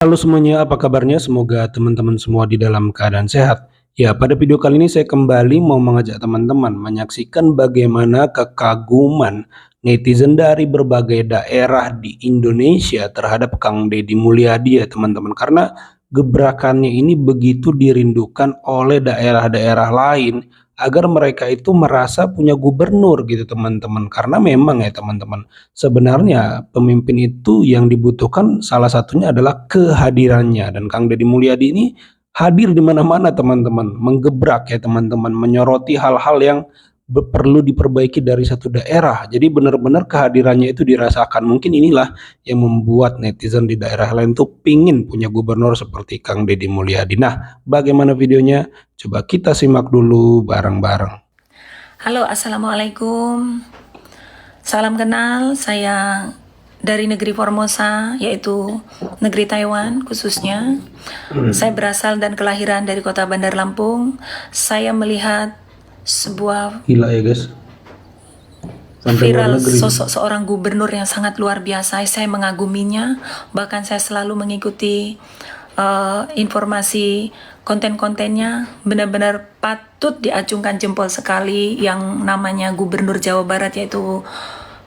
Halo semuanya, apa kabarnya? Semoga teman-teman semua di dalam keadaan sehat. Ya, pada video kali ini saya kembali mau mengajak teman-teman menyaksikan bagaimana kekaguman netizen dari berbagai daerah di Indonesia terhadap Kang Deddy Mulyadi ya teman-teman. Karena gebrakannya ini begitu dirindukan oleh daerah-daerah lain agar mereka itu merasa punya gubernur gitu teman-teman. Karena memang ya teman-teman, sebenarnya pemimpin itu yang dibutuhkan salah satunya adalah kehadirannya, dan Kang Deddy Mulyadi ini hadir di mana-mana teman-teman, menggebrak ya teman-teman, menyoroti hal-hal yang perlu diperbaiki dari satu daerah. Jadi benar-benar kehadirannya itu dirasakan. Mungkin inilah yang membuat netizen di daerah lain tuh pingin punya gubernur seperti Kang Deddy Mulyadi. Nah, bagaimana videonya? Coba kita simak dulu bareng-bareng. Halo, Assalamualaikum. Salam kenal, saya dari negeri Formosa, yaitu negeri Taiwan khususnya. Saya berasal dan kelahiran dari kota Bandar Lampung. Saya melihat sebuah Gila ya guys, sampai luar viral negeri. sosok seorang gubernur yang sangat luar biasa. Saya mengaguminya, bahkan saya selalu mengikuti informasi konten-kontennya. Benar-benar patut diacungkan jempol sekali yang namanya Gubernur Jawa Barat, yaitu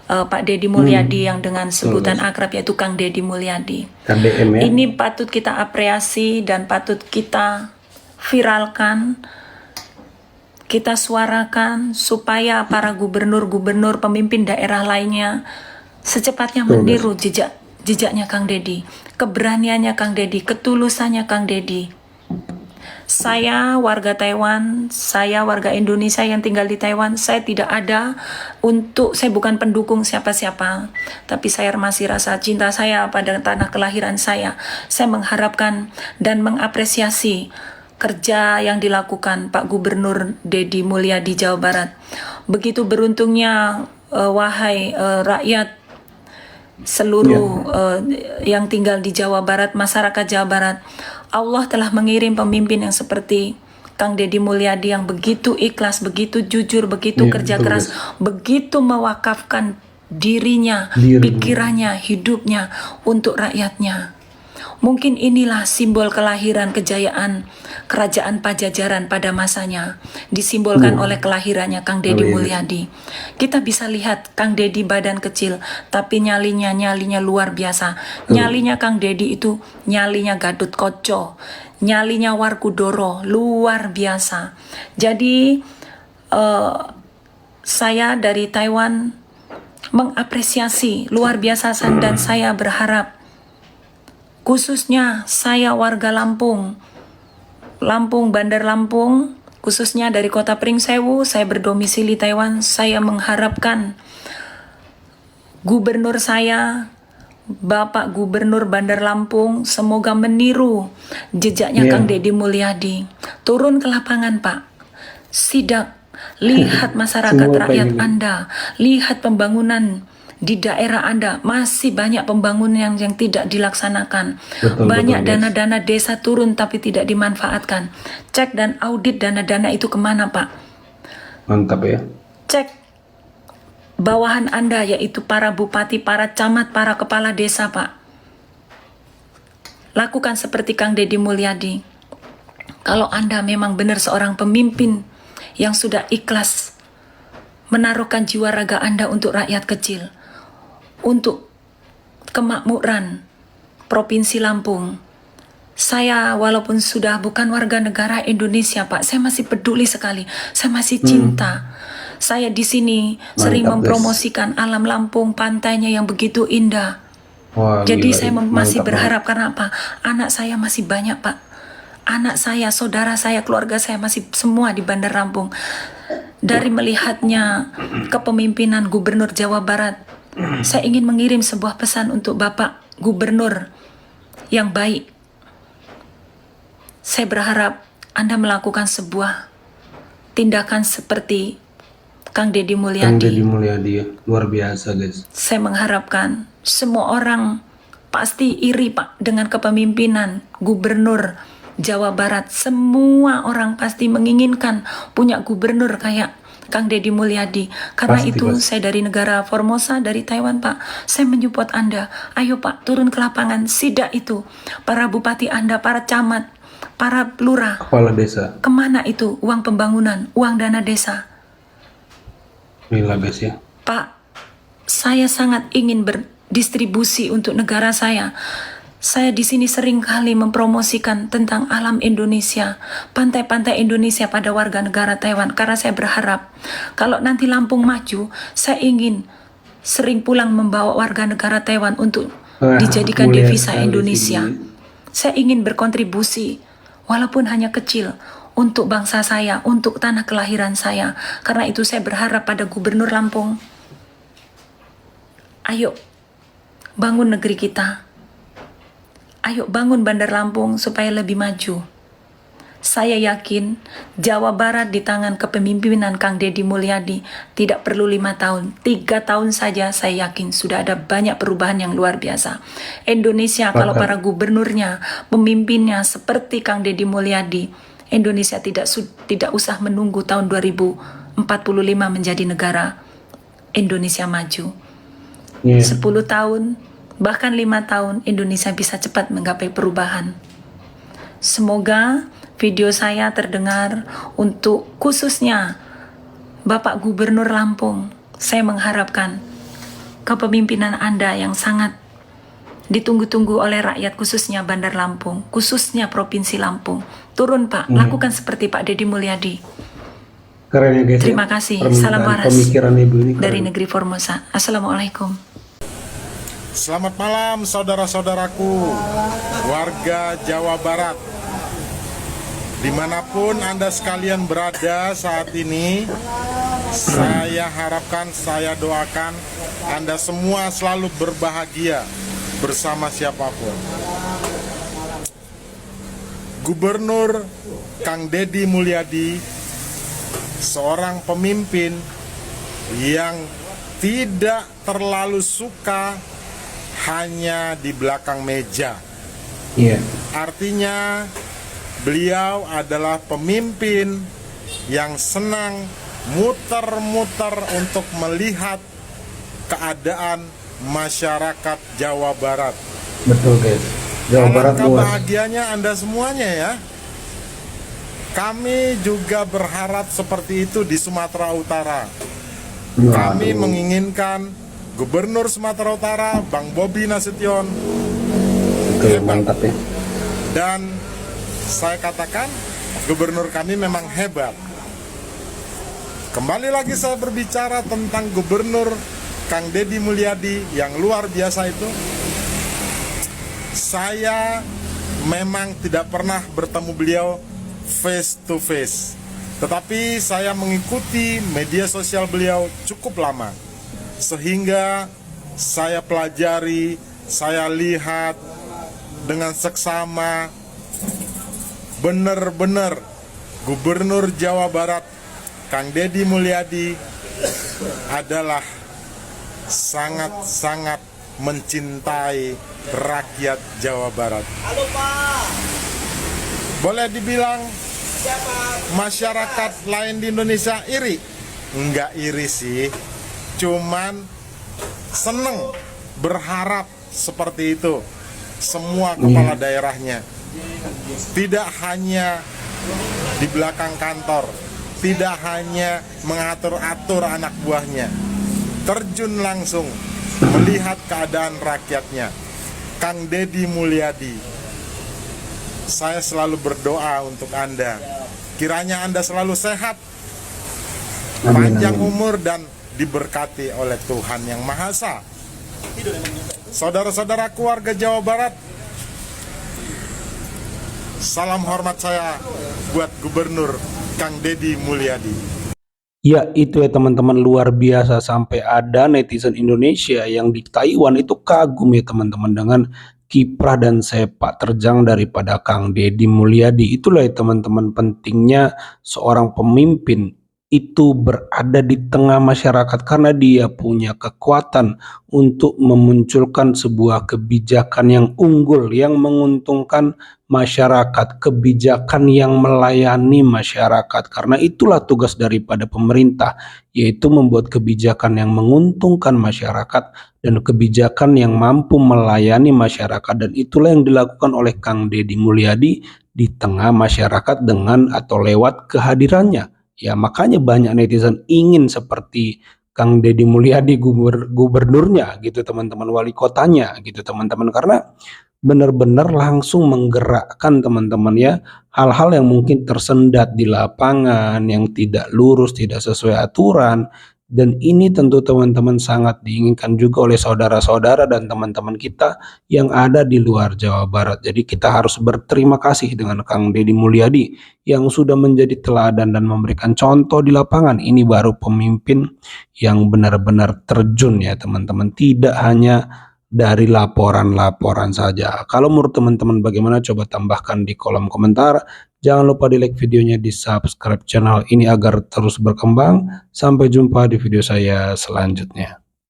Pak Deddy Mulyadi yang dengan sebutan akrab yaitu Kang Deddy Mulyadi. KDM ya. Ini patut kita apresiasi dan patut kita viralkan, kita suarakan supaya para gubernur-gubernur pemimpin daerah lainnya secepatnya meniru jejaknya Kang Deddy, keberaniannya Kang Deddy, ketulusannya Kang Deddy. Saya warga Taiwan, saya warga Indonesia yang tinggal di Taiwan. Saya tidak ada saya bukan pendukung siapa-siapa, tapi saya masih rasa cinta saya pada tanah kelahiran saya. Saya mengharapkan dan mengapresiasi kerja yang dilakukan Pak Gubernur Deddy Mulyadi Jawa Barat. Begitu beruntungnya wahai rakyat seluruh yang tinggal di Jawa Barat, masyarakat Jawa Barat, Allah telah mengirim pemimpin yang seperti Kang Deddy Mulyadi yang begitu ikhlas, begitu jujur, begitu kerja keras, begitu mewakafkan dirinya, pikirannya, hidupnya untuk rakyatnya. Mungkin inilah simbol kelahiran kejayaan kerajaan Pajajaran pada masanya, disimbolkan oleh kelahirannya Kang Deddy Mulyadi. Kita bisa lihat Kang Deddy badan kecil, tapi nyalinya luar biasa. Nyalinya Kang Deddy itu nyalinya Gatot Koco, nyalinya Warkudoro, luar biasa. Jadi saya dari Taiwan mengapresiasi luar biasa, dan saya berharap, khususnya saya warga Lampung, Bandar Lampung, khususnya dari kota Pringsewu, saya berdomisili Taiwan. Saya mengharapkan gubernur saya, Bapak Gubernur Bandar Lampung, semoga meniru jejaknya Kang Deddy Mulyadi. Turun ke lapangan, Pak. Sidak, lihat masyarakat rakyat Anda, lihat pembangunan di daerah Anda, masih banyak pembangunan yang tidak dilaksanakan. Banyak dana-dana desa turun tapi tidak dimanfaatkan. Cek dan audit dana-dana itu kemana, Pak? Mantap ya. Cek bawahan Anda, yaitu para bupati, para camat, para kepala desa, Pak. Lakukan seperti Kang Deddy Mulyadi. Kalau Anda memang benar seorang pemimpin yang sudah ikhlas menaruhkan jiwa raga Anda untuk rakyat kecil, untuk kemakmuran Provinsi Lampung. Saya walaupun sudah bukan warga negara Indonesia, Pak, saya masih peduli sekali. Saya masih cinta. Saya di sini sering mempromosikan alam Lampung, pantainya yang begitu indah. Jadi saya masih berharap, karena apa? Anak saya masih banyak, Pak. Anak saya, saudara saya, keluarga saya masih semua di Bandar Lampung. Dari melihatnya kepemimpinan Gubernur Jawa Barat, saya ingin mengirim sebuah pesan untuk Bapak Gubernur yang baik. Saya berharap Anda melakukan sebuah tindakan seperti Kang Deddy Mulyadi. Kang Deddy Mulyadi ya, luar biasa guys. Saya mengharapkan semua orang pasti iri, Pak, dengan kepemimpinan Gubernur Jawa Barat. Semua orang pasti menginginkan punya gubernur kayak Kang Deddy Mulyadi. Karena Pasti, itu pasti. saya dari negara Formosa, dari Taiwan Pak, saya menyupport Anda. Ayo Pak, turun ke lapangan, sidak itu. Para bupati Anda, para camat, para lurah. Kepala desa. Kemana itu uang pembangunan, uang dana desa? Inilah guys ya. Pak, saya sangat ingin berdistribusi untuk negara saya. Saya di sini sering kali mempromosikan tentang alam Indonesia, pantai-pantai Indonesia pada warga negara Taiwan, karena saya berharap kalau nanti Lampung maju, saya ingin sering pulang membawa warga negara Taiwan untuk dijadikan mulia devisa sekali Indonesia. sini. Saya ingin berkontribusi, walaupun hanya kecil, untuk bangsa saya, untuk tanah kelahiran saya. Karena itu saya berharap pada Gubernur Lampung, ayo bangun negeri kita. Ayo bangun Bandar Lampung supaya lebih maju. Saya yakin Jawa Barat di tangan kepemimpinan Kang Deddy Mulyadi tidak perlu 5 tahun, 3 tahun saja saya yakin sudah ada banyak perubahan yang luar biasa. Indonesia kalau para gubernurnya, pemimpinnya seperti Kang Deddy Mulyadi, Indonesia tidak usah menunggu tahun 2045 menjadi negara Indonesia maju. 10 tahun, bahkan 5 tahun Indonesia bisa cepat menggapai perubahan. Semoga video saya terdengar untuk khususnya Bapak Gubernur Lampung. Saya mengharapkan kepemimpinan Anda yang sangat ditunggu-tunggu oleh rakyat, khususnya Bandar Lampung, khususnya Provinsi Lampung. Turun Pak, lakukan seperti Pak Deddy Mulyadi. Keren ya guys. Terima kasih. Salam waras Pemikiran ibu ini dari keren. negeri Formosa. Assalamualaikum. Selamat malam saudara-saudaraku, warga Jawa Barat. Dimanapun Anda sekalian berada saat ini, saya harapkan, saya doakan Anda semua selalu berbahagia bersama siapapun. Gubernur Kang Deddy Mulyadi, seorang pemimpin yang tidak terlalu suka hanya di belakang meja. Iya. Artinya beliau adalah pemimpin yang senang muter-muter untuk melihat keadaan masyarakat Jawa Barat. Betul guys. Jawa Barat Alangkah luas. bahagianya Anda semuanya ya. Kami juga berharap seperti itu di Sumatera Utara. Kami menginginkan Gubernur Sumatera Utara, Bang Bobi Nasution, Betul, mantap ya. dan saya katakan gubernur kami memang hebat. Kembali lagi saya berbicara tentang Gubernur Kang Deddy Mulyadi yang luar biasa itu. Saya memang tidak pernah bertemu beliau face to face, tetapi saya mengikuti media sosial beliau cukup lama, sehingga saya pelajari, saya lihat dengan seksama, benar-benar Gubernur Jawa Barat Kang Deddy Mulyadi adalah sangat-sangat mencintai rakyat Jawa Barat. Halo Pak. Boleh dibilang masyarakat lain di Indonesia iri? Enggak iri sih, cuman seneng, berharap seperti itu semua kepala daerahnya. Tidak hanya di belakang kantor, tidak hanya mengatur-atur anak buahnya, terjun langsung melihat keadaan rakyatnya. Kang Deddy Mulyadi, saya selalu berdoa untuk Anda, kiranya Anda selalu sehat, panjang umur, dan diberkati oleh Tuhan Yang Maha Esa. Saudara-saudara keluarga Jawa Barat, salam hormat saya buat Gubernur Kang Deddy Mulyadi. Ya itu ya teman-teman, luar biasa, sampai ada netizen Indonesia yang di Taiwan itu kagum ya teman-teman dengan kiprah dan sepak terjang daripada Kang Deddy Mulyadi. Itulah ya teman-teman pentingnya seorang pemimpin itu berada di tengah masyarakat karena dia punya kekuatan untuk memunculkan sebuah kebijakan yang unggul, yang menguntungkan masyarakat, kebijakan yang melayani masyarakat. Karena itulah tugas daripada pemerintah, yaitu membuat kebijakan yang menguntungkan masyarakat dan kebijakan yang mampu melayani masyarakat, dan itulah yang dilakukan oleh Kang Deddy Mulyadi di tengah masyarakat dengan atau lewat kehadirannya. Ya, makanya banyak netizen ingin seperti Kang Deddy Mulyadi, gubernurnya gitu teman-teman, wali kotanya gitu teman-teman, karena benar-benar langsung menggerakkan teman-teman ya, hal-hal yang mungkin tersendat di lapangan, yang tidak lurus, tidak sesuai aturan. Dan ini tentu teman-teman sangat diinginkan juga oleh saudara-saudara dan teman-teman kita yang ada di luar Jawa Barat. Jadi kita harus berterima kasih dengan Kang Deddy Mulyadi yang sudah menjadi teladan dan memberikan contoh di lapangan. Ini baru pemimpin yang benar-benar terjun ya teman-teman, tidak hanya dari laporan-laporan saja. Kalau menurut teman-teman bagaimana, coba tambahkan di kolom komentar. Jangan lupa di like videonya, di subscribe channel ini agar terus berkembang. Sampai jumpa di video saya selanjutnya.